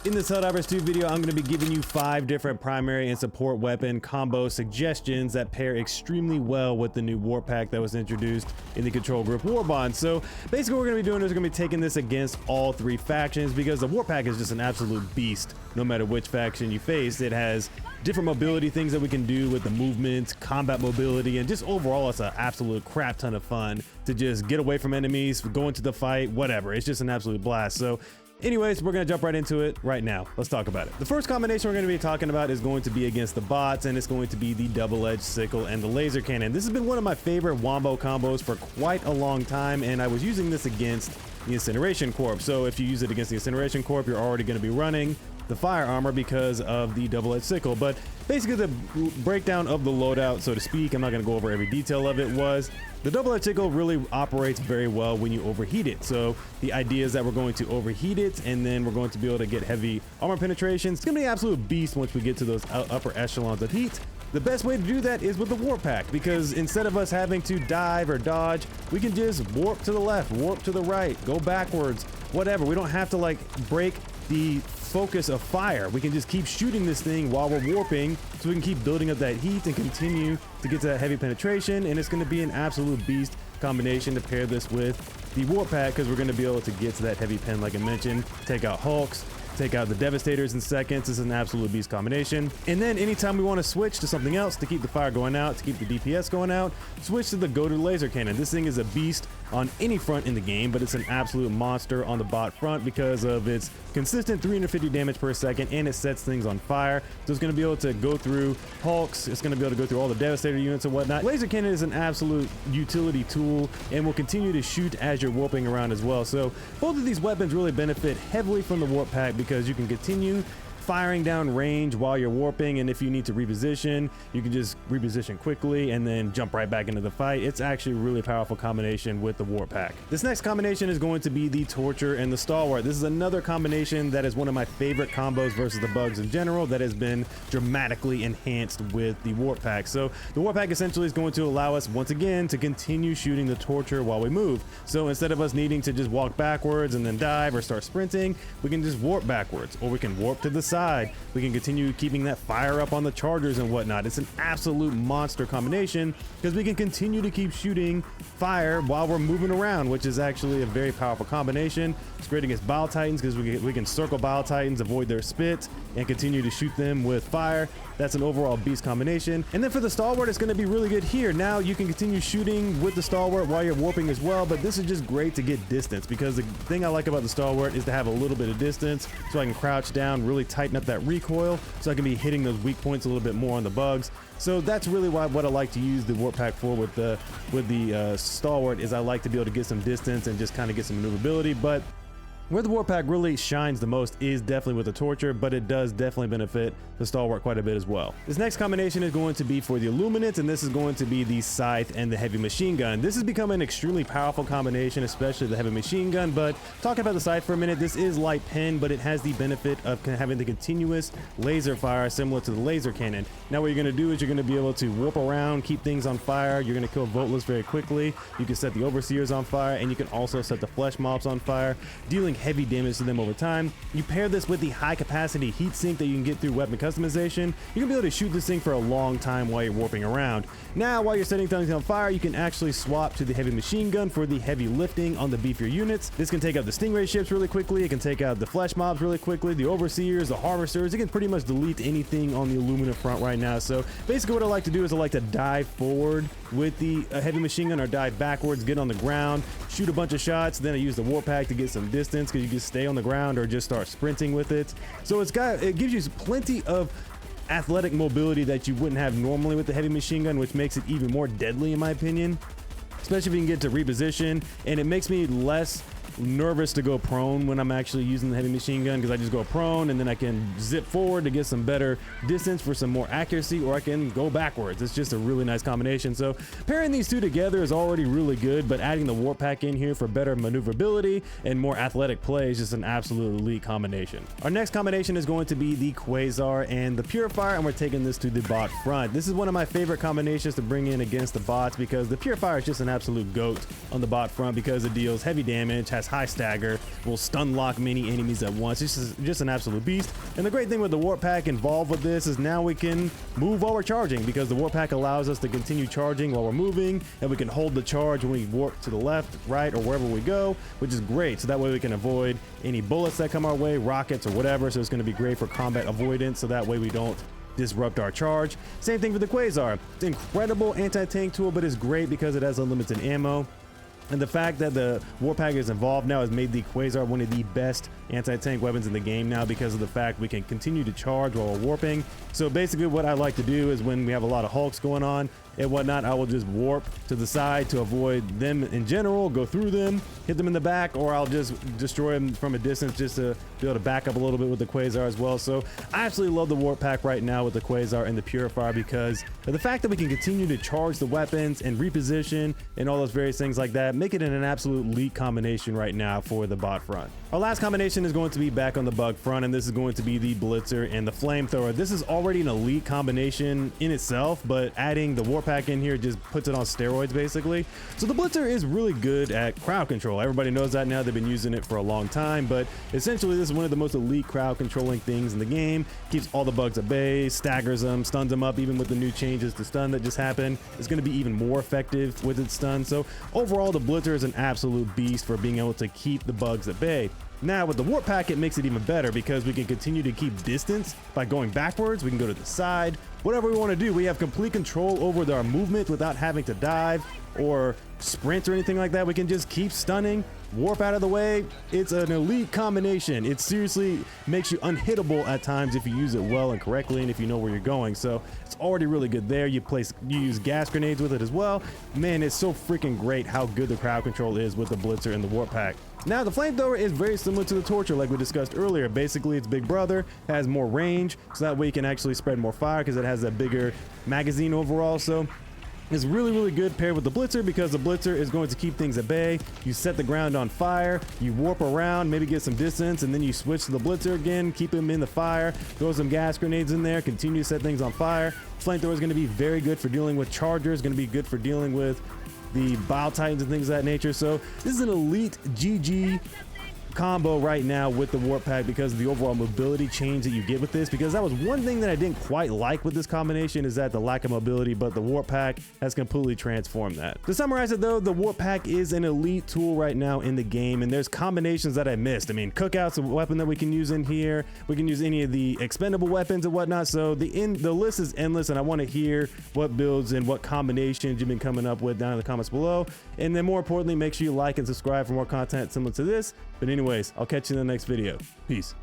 In this Helldivers 2 video, I'm going to be giving you 5 different primary and support weapon combo suggestions that pair extremely well with the new warp pack that was introduced in the control group warbond. So basically what we're going to be doing is we're going to be taking this against all 3 factions because the warp pack is just an absolute beast no matter which faction you face. It has different mobility things that we can do with the movement, combat mobility, and just overall it's an absolute crap ton of fun to just get away from enemies, go into the fight, whatever. It's just an absolute blast. So anyways, we're going to jump right into it right now. Let's talk about it. The first combination we're going to be talking about is going to be against the bots, and it's going to be the double-edged sickle and the laser cannon. This has been one of my favorite wombo combos for quite a long time, and I was using this against the Incineration Corp. So if you use it against the Incineration Corp, you're already going to be running the fire armor because of the double-edged sickle. But basically the breakdown of the loadout, so to speak, I'm not going to go over every detail of it, was the double-edged sickle really operates very well when you overheat it. So the idea is that we're going to overheat it and then we're going to be able to get heavy armor penetration. It's going to be an absolute beast once we get to those upper echelons of heat. The best way to do that is with the warp pack, because instead of us having to dive or dodge, we can just warp to the left, warp to the right, go backwards, whatever. We don't have to like break the focus of fire. We can just keep shooting this thing while we're warping, so we can keep building up that heat and continue to get to that heavy penetration. And it's going to be an absolute beast combination to pair this with the warp pack, because we're going to be able to get to that heavy pen like I mentioned, take out Hulks, take out the Devastators in seconds. This is an absolute beast combination. And then anytime we want to switch to something else to keep the fire going out, to keep the DPS going out, switch to the go-to laser cannon. This thing is a beast on any front in the game, but it's an absolute monster on the bot front because of its consistent 350 damage per second, and it sets things on fire. So it's going to be able to go through Hulks, it's going to be able to go through all the Devastator units and whatnot. Laser cannon is an absolute utility tool and will continue to shoot as you're warping around as well. So both of these weapons really benefit heavily from the warp pack because you can continue firing down range while you're warping, and if you need to reposition, you can just reposition quickly and then jump right back into the fight. It's actually a really powerful combination with the warp pack. This next combination is going to be the Torture and the Stalwart. This is another combination that is one of my favorite combos versus the bugs in general that has been dramatically enhanced with the warp pack. So the warp pack essentially is going to allow us once again to continue shooting the Torture while we move. So instead of us needing to just walk backwards and then dive or start sprinting, we can just warp backwards, or we can warp to the side. We can continue keeping that fire up on the chargers and whatnot. It's an absolute monster combination because we can continue to keep shooting fire while we're moving around, which is actually a very powerful combination. It's great against Bile Titans because we can circle Bile Titans, avoid their spit, and continue to shoot them with fire. That's an overall beast combination. And then for the Stalwart, it's going to be really good here. Now you can continue shooting with the Stalwart while you're warping as well, but this is just great to get distance, because the thing I like about the Stalwart is to have a little bit of distance so I can crouch down, really tighten up that recoil, so I can be hitting those weak points a little bit more on the bugs. So that's really what I like to use the warp pack for with the Stalwart, is I like to be able to get some distance and just kind of get some maneuverability. But where the warp pack really shines the most is definitely with the Torture, but it does definitely benefit the Stalwart quite a bit as well. This next combination is going to be for the Illuminate, and this is going to be the Scythe and the Heavy Machine Gun. This has become an extremely powerful combination, especially the Heavy Machine Gun. But talking about the Scythe for a minute, this is light pen, but it has the benefit of having the continuous laser fire similar to the laser cannon. Now what you're going to do is you're going to be able to warp around, keep things on fire. You're going to kill Voteless very quickly. You can set the Overseers on fire, and you can also set the Flesh Mobs on fire, dealing heavy damage to them over time. You pair this with the high capacity heat sink that you can get through weapon customization. You're gonna be able to shoot this thing for a long time while you're warping around. Now while you're setting things on fire, you can actually swap to the heavy machine gun for the heavy lifting on the beefier units. This can take out the Stingray ships really quickly. It can take out the Flesh Mobs really quickly, the Overseers, the Harvesters. It can pretty much delete anything on the Illuminate front right now. So basically what I like to do is I like to dive forward with the heavy machine gun, or dive backwards, get on the ground, shoot a bunch of shots. Then I use the warp pack to get some distance, because you can stay on the ground or just start sprinting with it. So it gives you plenty of athletic mobility that you wouldn't have normally with the heavy machine gun, which makes it even more deadly in my opinion, especially if you can get to reposition. And it makes me less nervous to go prone when I'm actually using the heavy machine gun, because I just go prone and then I can zip forward to get some better distance for some more accuracy, or I can go backwards. It's just a really nice combination. So pairing these two together is already really good, but adding the warp pack in here for better maneuverability and more athletic play is just an absolute elite combination. Our next combination is going to be the Quasar and the Purifier, and we're taking this to the bot front. This is one of my favorite combinations to bring in against the bots, because the Purifier is just an absolute goat on the bot front because it deals heavy damage, has has high stagger, will stun lock many enemies at once. This is just an absolute beast. And the great thing with the warp pack involved with this is now we can move while we're charging, because the warp pack allows us to continue charging while we're moving, and we can hold the charge when we warp to the left, right, or wherever we go, which is great. So that way we can avoid any bullets that come our way, rockets or whatever. So it's going to be great for combat avoidance, so that way we don't disrupt our charge. Same thing for the Quasar. It's an incredible anti-tank tool, but it's great because it has unlimited ammo. And the fact that the warp pack is involved now has made the Quasar one of the best anti-tank weapons in the game now, because of the fact we can continue to charge while we're warping. So basically what I like to do is when we have a lot of Hulks going on and whatnot, I will just warp to the side to avoid them in general, go through them, hit them in the back, or I'll just destroy them from a distance just to be able to back up a little bit with the Quasar as well. So I absolutely love the warp pack right now with the Quasar and the Purifier, because of the fact that we can continue to charge the weapons and reposition and all those various things like that, make it an absolute elite combination right now for the bot front. Our last combination is going to be back on the bug front, and this is going to be the Blitzer and the Flamethrower. This is already an elite combination in itself, but adding the warp pack in here just puts it on steroids basically. So the Blitzer is really good at crowd control. Everybody knows that now. They've been using it for a long time, but essentially this is one of the most elite crowd controlling things in the game. Keeps all the bugs at bay, staggers them, stuns them up. Even with the new changes to stun that just happened, it's going to be even more effective with its stun. So overall, the Blitzer is an absolute beast for being able to keep the bugs at bay. Now with the warp pack, it makes it even better because we can continue to keep distance by going backwards. We can go to the side, whatever we want to do. We have complete control over our movement without having to dive or sprint or anything like that. We can just keep stunning, warp out of the way. It's an elite combination. It seriously makes you unhittable at times if you use it well and correctly, and if you know where you're going. So it's already really good there. You use gas grenades with it as well. Man, it's so freaking great how good the crowd control is with the Blitzer and the warp pack. Now the Flamethrower is very similar to the Torture like we discussed earlier. Basically its big brother, has more range, so that way you can actually spread more fire because it has a bigger magazine overall. So it's really good paired with the Blitzer, because the Blitzer is going to keep things at bay. You set the ground on fire, you warp around, maybe get some distance, and then you switch to the Blitzer again, keep him in the fire, throw some gas grenades in there, continue to set things on fire. Flamethrower is going to be very good for dealing with chargers, going to be good for dealing with the Bile Titans and things of that nature. So this is an elite GG combo right now with the warp pack because of the overall mobility change that you get with this, because that was one thing that I didn't quite like with this combination, is that the lack of mobility, but the warp pack has completely transformed that. To summarize it though, the warp pack is an elite tool right now in the game, and there's combinations that I missed. I mean, Cookout's a weapon that we can use in here. We can use any of the expendable weapons and whatnot. So the list is endless, and I want to hear what builds and what combinations you've been coming up with down in the comments below. And then more importantly, make sure you like and subscribe for more content similar to this. But anyways, I'll catch you in the next video. Peace.